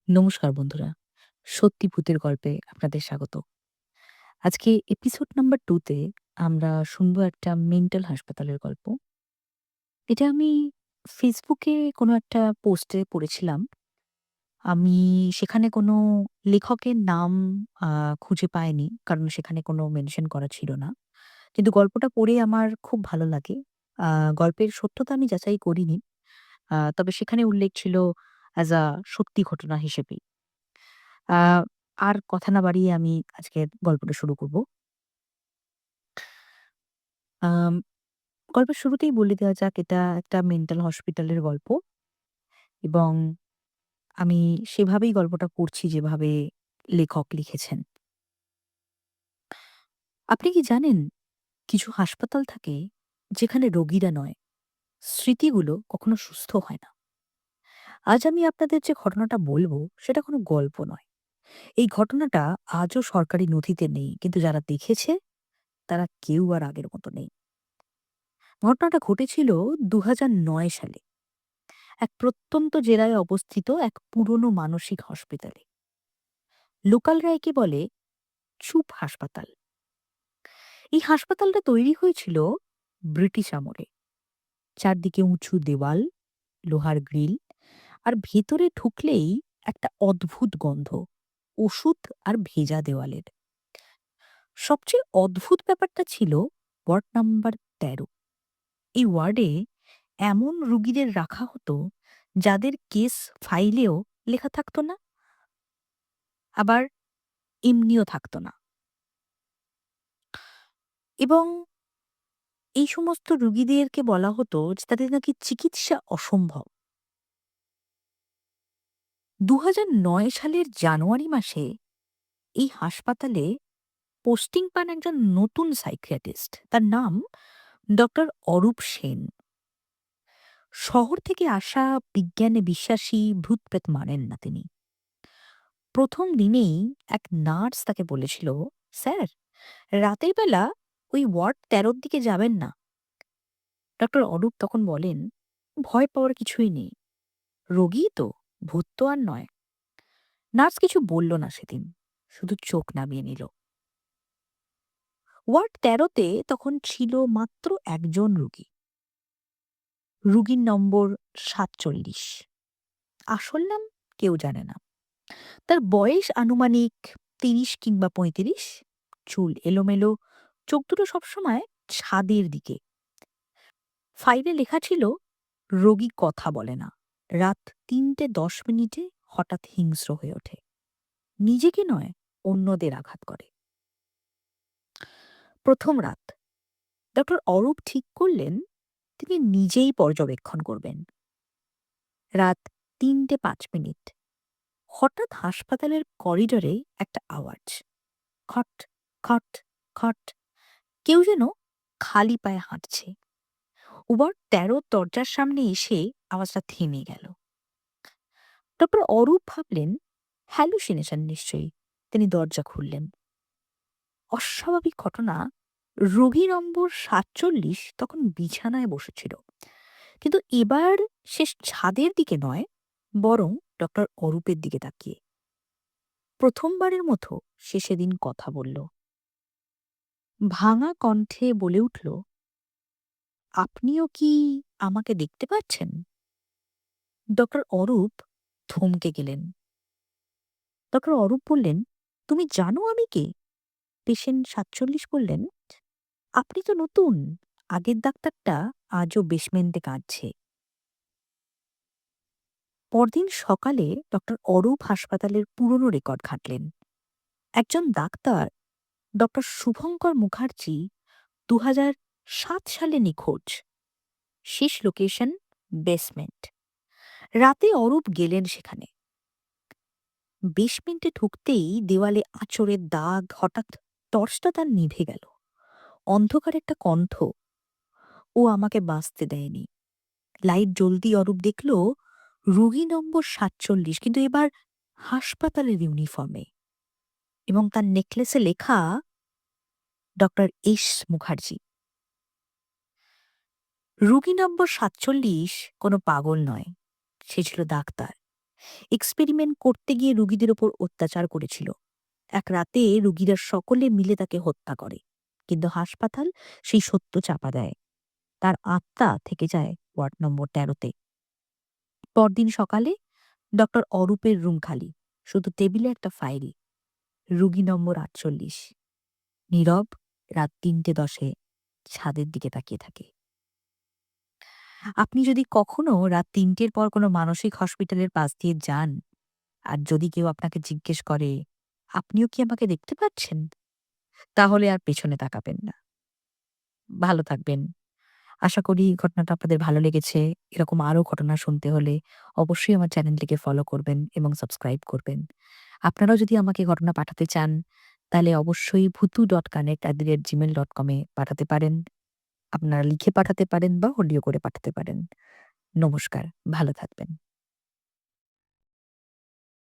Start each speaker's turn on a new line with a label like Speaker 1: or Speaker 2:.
Speaker 1: নমস্কার বন্ধুরা। সত্যি ভূতের গল্পে আপনাদের স্বাগত। আজকে এপিসোড নাম্বার 2 তে আমরা শুনবো একটা মেন্টাল হাসপাতালের গল্প। এটা আমি ফেসবুকে কোনো একটা পোস্টে পড়েছিলাম। আমি সেখানে কোনো লেখকের নাম আ খুঁজে পাইনি। কারণ সেখানে কোনো মেনশন করা ছিল না। কিন্তু গল্পটা পড়ে আমার খুব ভালো লাগে। আ গল্পের সত্যতা আমি যাচাই করিনি। তবে সেখানে উল্লেখ ছিল অ্যাজ আ সত্যি ঘটনা হিসেবেই। আ আর কথা না বাড়িয়ে আমি আজকের গল্পটা শুরু করব। আম গল্পের শুরুতেই বলে দেওয়া যাক এটা একটা মেন্টাল হসপিটালের গল্প এবং আমি সেভাবেই গল্পটা পড়ছি যেভাবে লেখক লিখেছেন। আপনি কি জানেন কিছু হাসপাতাল থাকে যেখানে রোগীরা নয়, স্মৃতিগুলো কখনো সুস্থ হয় না। আজ আমি আপনাদের যে ঘটনাটা বলব সেটা কোনো গল্প নয়। এই ঘটনাটা আজও সরকারি নথিতে নেই। কিন্তু যারা দেখেছে তারা কেউ আর আগের মতো নেই। ঘটনাটা ঘটেছিল ২০০৯ সালে এক প্রত্যন্ত জেলায় অবস্থিত এক পুরনো মানসিক হসপিটালে। লোকালরা একে বলে চুপ হাসপাতাল। এই হাসপাতালটা তৈরি হয়েছিল ব্রিটিশ আমলে। চারদিকে উঁচু দেওয়াল, লোহার গ্রিল, আর ভেতরে ঢুকলেই একটা অদ্ভুত গন্ধ, ওষুধ আর ভেজা দেওয়ালের। সবচেয়ে অদ্ভুত ব্যাপারটা ছিল ওয়ার্ড নাম্বার ১৩। এই ওয়ার্ডে এমন রুগীদের রাখা হতো যাদের কেস ফাইলেও লেখা থাকতো না, আবার এমনিও থাকতো না। এবং এই সমস্ত রুগীদেরকে বলা হতো যে তাদের নাকি চিকিৎসা অসম্ভব। ২০০৯ সালের জানুয়ারি মাসে এই হাসপাতালে পোস্টিং পান একজন নতুন সাইকিয়াট্রিস্ট। তার নাম ডক্টর অরূপ সেন। শহর থেকে আসা, বিজ্ঞানে বিশ্বাসী, ভূত-প্রেত মানেন না তিনি। প্রথম দিনেই এক নার্স তাকে বলেছিল, "স্যার, রাতের বেলা ওই ওয়ার্ড ১৩ র দিকে যাবেন না।" ডক্টর অরূপ তখন বলেন, "ভয় পাওয়ার কিছুই নেই। রোগী তো, ভূত তো আর নয়।" নার্স কিছু বলল না সেদিন, শুধু চোখ নামিয়ে নিল। ওয়ার্ড ১৩ তে তখন ছিল মাত্র একজন রুগী। রুগীর নম্বর ৪৭। আসল নাম কেউ জানে না। তার বয়স আনুমানিক ৩০ কিংবা ৩৫। চুল এলোমেলো, চোখ দুটো সবসময় ছাদের দিকে। ফাইলে লেখা ছিল, রোগী কথা বলে না। রাত ৩:১০ হঠাৎ হিংস্র হয়ে ওঠে। নিজেকে নয়, অন্যদের আঘাত করে। প্রথম রাত ডক্টর অরূপ ঠিক করলেন তিনি নিজেই পর্যবেক্ষণ করবেন। রাত ৩:০৫। হঠাৎ হাসপাতালের করিডরে একটা আওয়াজ। খট, খট, খট। কেউ যেন খালি পায়ে হাঁটছে। ওভার ১৩ দরজার সামনে এসে আওয়াজটা থেমে গেল। ডক্টর অরূপ ভাবলেন হ্যালুসিনেশন নিশ্চয়ই। তিনি দরজা খুললেন। অস্বাভাবিক ঘটনা, রোগী নম্বর ৪৭ তখন বিছানায় বসেছিল। কিন্তু এবার সে ছাদের দিকে নয়, বরং ডক্টর অরূপের দিকে তাকিয়ে। প্রথমবারের মতো সে সেদিন কথা বলল। ভাঙা কণ্ঠে বলে উঠল, "আপনিও কি আমাকে দেখতে পাচ্ছেন?" ডক্টর অরূপ থমকে গেলেন। ডক্টর অরূপ বললেন, "তুমি জানো আমি কে?" পেশেন্ট ৪৭ বললেন, "আপনি তো নতুন। আগের ডাক্তারটা আজও বেসমেন্টে কাঁদছে।" পরদিন সকালে ডক্টর অরূপ হাসপাতালের পুরনো রেকর্ড ঘাঁটলেন। একজন ডাক্তার, ডক্টর শুভঙ্কর মুখার্জি, ২০০৭ সালে নিখোঁজ। শেষ লোকেশন বেসমেন্ট। রাতে অরূপ গেলেন সেখানে। বেসমেন্টে ঢুকতেই দেওয়ালে আঁচড়ের দাগ। হঠাৎ টর্চটা তার নিভে গেল। অন্ধকার একটা কণ্ঠ, "ও আমাকে বাঁচতে দেয়নি।" লাইট জ্বলতেই অরূপ দেখল রোগী নম্বর ৪৭, কিন্তু এবার হাসপাতালের ইউনিফর্মে, এবং তার নেকলেসে লেখা ডক্টর এস মুখার্জি। রোগী নম্বর ৪৭ কোনো পাগল নয়, সে ছিল ডাক্তার। এক্সপেরিমেন্ট করতে গিয়ে রোগীদের ওপর অত্যাচার করেছিল। এক রাতে রোগীরা সকলে মিলে তাকে হত্যা করে। কিন্তু হাসপাতাল সেই সত্য চাপা দেয়। তার আত্মা থেকে যায় ওয়ার্ড নম্বর ১৩ তে। পরদিন সকালে ডক্টর অরূপের রুম খালি। শুধু টেবিলে একটা ফাইল। রোগী নম্বর ৪৮। নীরব, রাত ৩:১০ ছাদের দিকে তাকিয়ে থাকে। আপনি যদি কখনো রাত ৩টের পর কোনো মানসিক হসপিটালের পাশ দিয়ে যান, আর যদি কেউ আপনাকে জিজ্ঞেস করে, "আপনিও কি আমাকে দেখতে পাচ্ছেন?" তাহলে আর পেছনে তাকাবেন না। ভালো থাকবেন। আশা করি ঘটনাটা আপনাদের ভালো লেগেছে। এরকম আরো ঘটনা শুনতে হলে অবশ্যই আমার চ্যানেলটিকে ফলো করবেন এবং সাবস্ক্রাইব করবেন। আপনারাও যদি আমাকে ঘটনা পাঠাতে চান, তাহলে অবশ্যই bhutu.connect@gmail.com এ পাঠাতে পারেন। আপনারা লিখে পাঠাতে পারেন বা অডিও করে পাঠাতে পারেন। নমস্কার, ভালো থাকবেন।